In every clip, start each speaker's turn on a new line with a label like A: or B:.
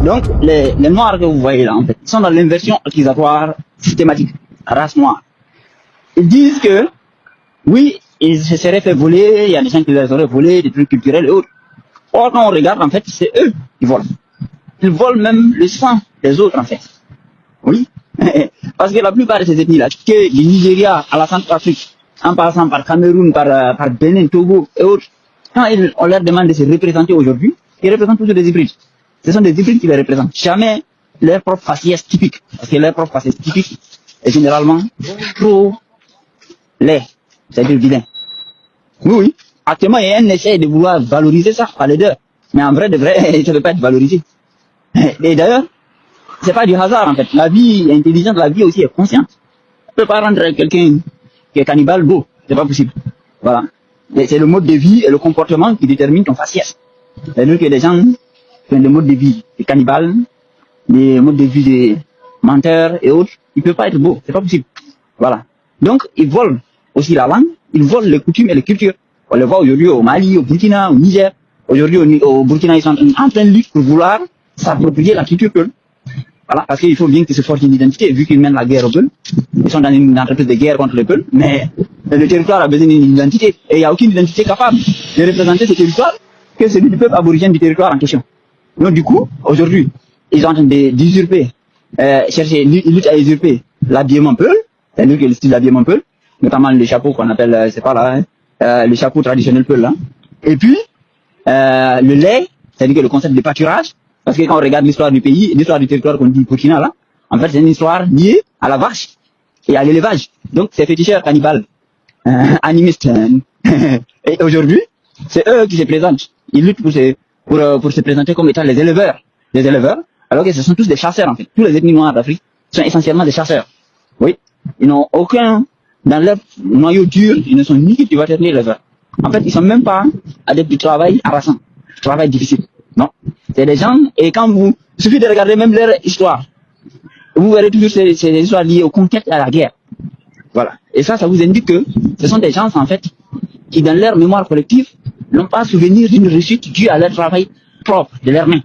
A: Donc, les noirs que vous voyez là, en fait, ils sont dans l'inversion accusatoire systématique, race noire. Ils disent que, oui, ils se seraient fait voler, il y a des gens qui les auraient volé, des trucs culturels et autres. Or, quand on regarde, en fait, c'est eux qui volent. Ils volent même le sang des autres, en fait. Oui. Parce que la plupart de ces ethnies-là, que du Nigeria à la Centrafrique, en passant par Cameroun, par Bénin, Togo et autres, quand on leur demande de se représenter aujourd'hui, ils représentent toujours des hybrides. Ce sont des hybrides qui les représentent. Jamais leur propre faciès typique. Parce que leur propre faciès typique est généralement trop laid, c'est-à-dire vilain. Oui, oui. Actuellement, il y a un essai de vouloir valoriser ça par les deux. Mais en vrai, de vrai, ça ne peut pas être valorisé. Et d'ailleurs, c'est pas du hasard en fait. La vie intelligente, la vie aussi est consciente. On ne peut pas rendre quelqu'un qui est cannibale beau. C'est pas possible. Voilà. C'est le mode de vie et le comportement qui détermine ton faciès. C'est-à-dire que les gens qui ont des modes de vie des cannibales, des modes de vie des menteurs et autres, ils ne peuvent pas être beaux. C'est pas possible. Voilà. Donc, ils volent aussi la langue, ils volent les coutumes et les cultures. On le voit aujourd'hui au Mali, au Burkina, au Niger. Aujourd'hui, au Burkina, ils sont en pleine lutte pour vouloir s'approprier la culture peul. Voilà, parce qu'il faut bien qu'ils se forgent une identité, vu qu'ils mènent la guerre aux Peuls. Ils sont dans une entreprise de guerre contre les Peuls, mais le territoire a besoin d'une identité. Et il n'y a aucune identité capable de représenter ce territoire que celui du peuple aborigène du territoire en question. Donc du coup, aujourd'hui, ils sont en train d'usurper, ils luttent à usurper l'habillement Peul, c'est-à-dire que le style d'habillement Peul, notamment le chapeau qu'on appelle, c'est pas là, le chapeau traditionnel Peul là. Et puis, le lait, c'est-à-dire que le concept de pâturage. Parce que quand on regarde l'histoire du pays, l'histoire du territoire qu'on dit Burkina là, en fait c'est une histoire liée à la vache et à l'élevage. Donc c'est féticheurs, cannibales, animistes. Et aujourd'hui, c'est eux qui se présentent. Ils luttent pour se présenter comme étant les éleveurs. Les éleveurs, alors que ce sont tous des chasseurs en fait. Tous les ethnies noires d'Afrique sont essentiellement des chasseurs. Oui. Ils n'ont aucun, dans leur noyau dur, ils ne sont ni cultivateurs ni éleveurs. En fait, ils sont même pas adeptes du travail harassant, du travail difficile. Non, c'est des gens, et quand il suffit de regarder même leur histoire, vous verrez toujours ces histoires liées aux conquêtes et à la guerre. Voilà. Et ça vous indique que ce sont des gens, en fait, qui dans leur mémoire collective, n'ont pas souvenir d'une réussite due à leur travail propre, de leurs mains.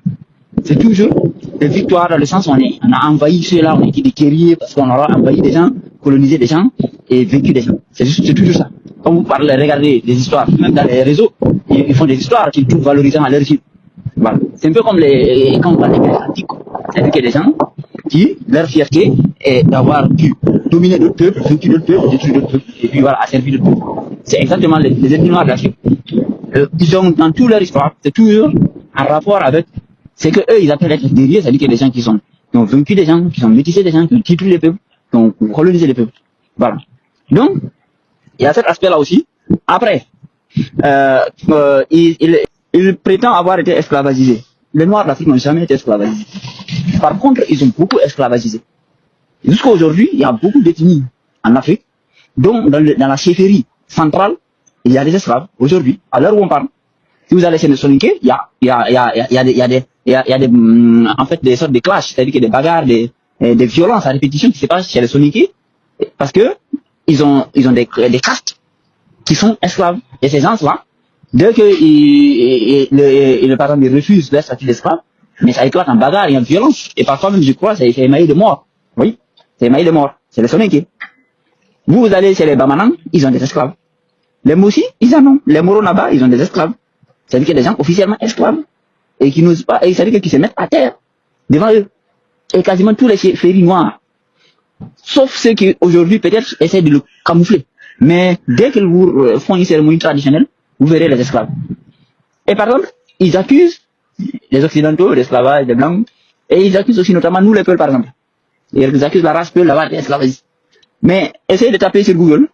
A: C'est toujours des victoires dans le sens où on a envahi ceux-là, on a été des guerriers parce qu'on aura envahi des gens, colonisé des gens et vaincu des gens. C'est toujours ça. Quand vous parlez, regardez des histoires, même dans les réseaux, ils font des histoires qui trouvent valorisant à leur vie. Voilà. C'est un peu comme quand on parle des guerres antiques. C'est-à-dire qu'il y a des gens qui, leur fierté est d'avoir pu dominer d'autres peuples, vaincu d'autres peuples, détruire d'autres peuples, et puis voilà, asservir d'autres peuples. C'est exactement les ethnies noires d'Afrique. Ils ont, dans toute leur histoire, c'est toujours en rapport avec ce que eux ils appellent être guerriers, c'est-à-dire qu'il y a des gens qui ont vaincu des gens, qui ont métissé des gens, qui ont détruit les peuples, qui ont colonisé les peuples. Voilà. Donc, il y a cet aspect-là aussi. Après, il prétend avoir été esclavagisé. Les Noirs d'Afrique n'ont jamais été esclavagisés. Par contre, ils ont beaucoup esclavagisé. Jusqu'à aujourd'hui, il y a beaucoup d'ethnies en Afrique, dont dans la chefferie centrale, il y a des esclaves. Aujourd'hui, à l'heure où on parle, si vous allez chez les Soninké, il y a en fait des sortes de clashs, c'est-à-dire qu'il y a des bagarres, des violences à répétition qui se passent chez les Soninké, parce que ils ont des castes qui sont esclaves. Et ces gens-là, dès que par exemple, ils refusent leur statut d'esclave, mais ça éclate en bagarre et en violence. Et parfois même, je crois, c'est émaillé de mort. Oui, c'est émaillé de mort. C'est les Soninké. Vous allez chez les Bamanang, ils ont des esclaves. Les Moussi, ils en ont. Les Moronaba, ils ont des esclaves. C'est-à-dire qu'il y a des gens officiellement esclaves. Et qui n'osent pas, et c'est-à-dire qu'ils se mettent à terre devant eux. Et quasiment tous les chefferies noirs. Sauf ceux qui, aujourd'hui, peut-être, essaient de le camoufler. Mais dès qu'ils vous font une cérémonie traditionnelle, vous verrez les esclaves. Et par exemple, ils accusent les Occidentaux, l'esclavage, les Blancs, et ils accusent aussi notamment nous les Peuls, par exemple. Et ils accusent la race Peul d'avoir été esclavagiste. Mais essayez de taper sur Google,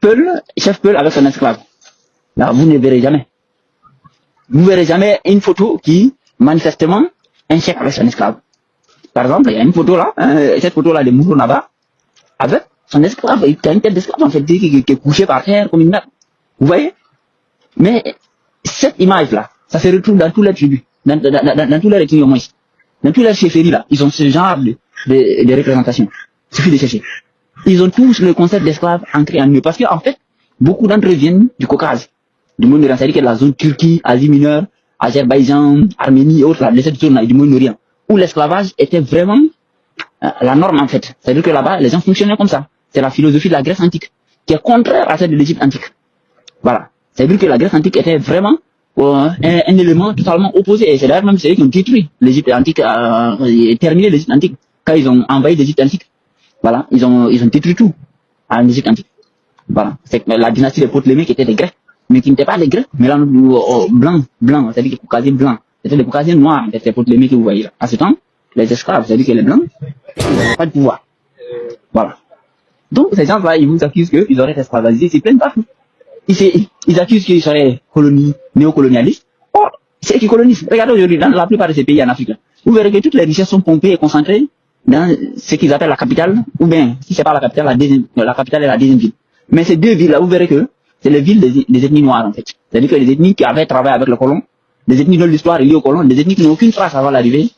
A: Peul, chef Peul avec son esclave. Là, vous ne verrez jamais. Vous verrez jamais une photo qui, manifestement, un chef avec son esclave. Par exemple, il y a une photo là, cette photo-là de Mourou Naba, avec son esclave, il a une tête d'esclave, en fait, qui est couché par terre comme une merde. Vous voyez? Mais cette image-là, ça se retrouve dans toutes les tribus, dans tous les ethnies au moins. Dans tous les chefferies là, ils ont ce genre de représentation. Il suffit de chercher. Ils ont tous le concept d'esclave ancré en eux. Parce qu'en fait, beaucoup d'entre eux viennent du Caucase, du monde de la, c'est-à-dire que la zone Turquie, Asie mineure, Azerbaïdjan, Arménie et autres, là, les autres zones du Moyen-Orient, où l'esclavage était vraiment la norme en fait. C'est-à-dire que là-bas, les gens fonctionnaient comme ça. C'est la philosophie de la Grèce antique, qui est contraire à celle de l'Égypte antique. Voilà. C'est-à-dire que la Grèce antique était vraiment un élément totalement opposé. Et c'est d'ailleurs même ceux qui ont détruit l'Égypte antique, terminé l'Égypte antique. Quand ils ont envahi l'Égypte antique, voilà, ils ont détruit tout en Égypte antique. Voilà. C'est la dynastie des Ptolémées qui étaient des Grecs, mais qui n'étaient pas des Grecs, mais là, blancs, c'est-à-dire des Caucasiens blancs. C'était des Caucasiens noirs, des Ptolémées que vous voyez là. À ce temps, les esclaves, c'est-à-dire que les blancs, ils n'avaient pas de pouvoir. Voilà. Donc, ces gens-là, ils vous accusent qu'ils auraient esclavagisé, c'est plein de partout. Ils accusent qu'ils seraient néocolonialistes. Oh, c'est eux qui colonisent. Regardez aujourd'hui, dans la plupart de ces pays en Afrique, vous verrez que toutes les richesses sont pompées et concentrées dans ce qu'ils appellent la capitale, ou bien, si c'est pas la capitale, la capitale est la deuxième ville. Mais ces deux villes-là, vous verrez que c'est les villes des ethnies noires, en fait. C'est-à-dire que les ethnies qui avaient travaillé avec le colon, les ethnies dont l'histoire est liée au colon, des ethnies qui n'ont aucune trace avant l'arrivée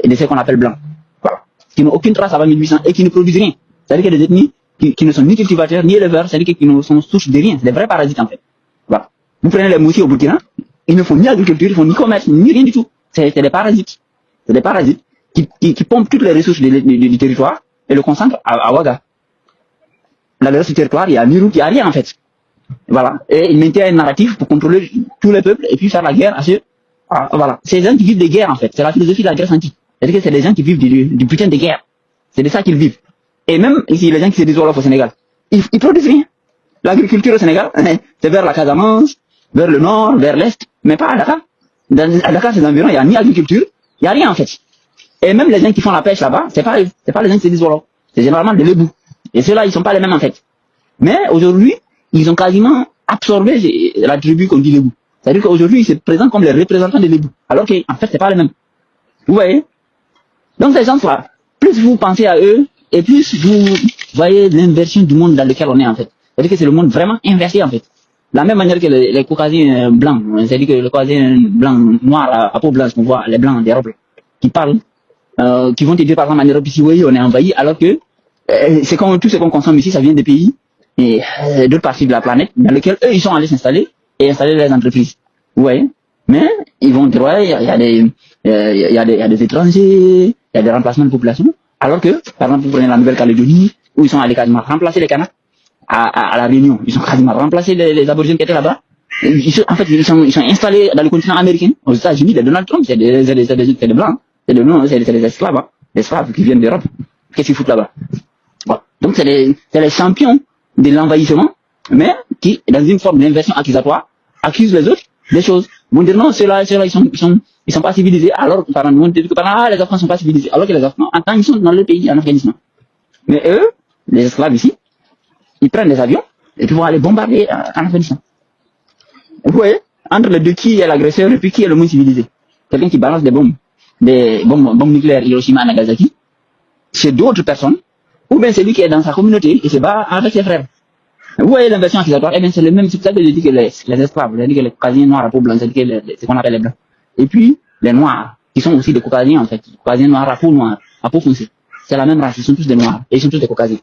A: de ce qu'on appelle blancs. Voilà. Qui n'ont aucune trace avant 1800 et qui ne produisent rien. C'est-à-dire que des ethnies qui ne sont ni cultivateurs, ni éleveurs, c'est-à-dire qui ne sont sources de rien. C'est des vrais parasites, en fait. Voilà. Vous prenez les moussis au Burkina, ils ne font ni agriculture, ils font ni commerce, ni rien du tout. C'est des parasites. C'est des parasites qui pompent toutes les ressources du territoire et le concentrent à Ouaga. Dans le reste du territoire, il y a Mirou qui a rien, en fait. Voilà. Et ils maintiennent un narratif pour contrôler tous les peuples et puis faire la guerre à ceux. Voilà. C'est les gens qui vivent des guerres, en fait. C'est la philosophie de la Grèce antique. C'est-à-dire que c'est les gens qui vivent du putain de guerre. C'est de ça qu'ils vivent. Et même ici, les gens qui se disent Wolof au Sénégal, ils produisent rien. L'agriculture au Sénégal, c'est vers la Casamance, vers le nord, vers l'est, mais pas à Dakar. À Dakar, ces environs, il n'y a ni agriculture, il n'y a rien en fait. Et même les gens qui font la pêche là-bas, c'est pas les gens qui se disent Wolof. C'est généralement des Lébous. Et ceux-là, ils sont pas les mêmes en fait. Mais aujourd'hui, ils ont quasiment absorbé la tribu qu'on dit Lébou. C'est-à-dire qu'aujourd'hui, ils se présentent comme les représentants des Lébous. Alors qu'en fait, c'est pas les mêmes. Vous voyez? Donc ces gens-là, plus vous pensez à eux, et plus vous voyez l'inversion du monde dans lequel on est en fait. C'est-à-dire que c'est le monde vraiment inversé en fait. De la même manière que les Caucasiens blancs, c'est-à-dire que les Caucasiens blancs, noirs, à peau blanche, qu'on voit, les blancs d'Europe, qui parlent, qui vont te dire par exemple en Europe ici, oui, on est envahi, alors que tout ce qu'on consomme ici, ça vient des pays et d'autres parties de la planète dans lesquels eux, ils sont allés s'installer et installer leurs entreprises. Vous voyez? Mais ils vont dire, ouais, il y a des étrangers, il y a des remplacements de population. Alors que, par exemple, vous prenez la Nouvelle-Calédonie, où ils sont allés quasiment remplacer les Kanaks à la Réunion. Ils ont quasiment remplacé les aborigènes qui étaient là-bas. En fait, ils sont installés dans le continent américain. Aux États-Unis, les Donald Trump, c'est des blancs. C'est des esclaves, hein. Des esclaves qui viennent d'Europe. Qu'est-ce qu'ils foutent là-bas? Bon. Donc, c'est les champions de l'envahissement, mais qui, dans une forme d'inversion accusatoire, accusent les autres des choses. Ils vont dire non, ceux-là, ils sont pas civilisés. Alors, par exemple, les Afghans sont pas civilisés. Alors que les Afghans, en temps, ils sont dans le pays, en Afghanistan. Mais eux, les esclaves ici, ils prennent des avions, et puis vont aller bombarder en Afghanistan. Vous voyez? Entre les deux, qui est l'agresseur, et puis qui est le moins civilisé? Quelqu'un qui balance des bombes nucléaires, Hiroshima, Nagasaki, chez d'autres personnes, ou bien c'est lui qui est dans sa communauté, et se bat avec ses frères. Vous voyez l'inversion accusatoire? Eh bien, c'est le même, c'est pour ça que je dis que les esclaves, je dis que les Caucasiens noirs à peau blanche, c'est ce qu'on appelle les blancs. Et puis, les noirs, qui sont aussi des Caucasiens, en fait. Caucasiens noirs à peau noire, à peau foncée. C'est la même race, ils sont tous des noirs, et ils sont tous des Caucasiens.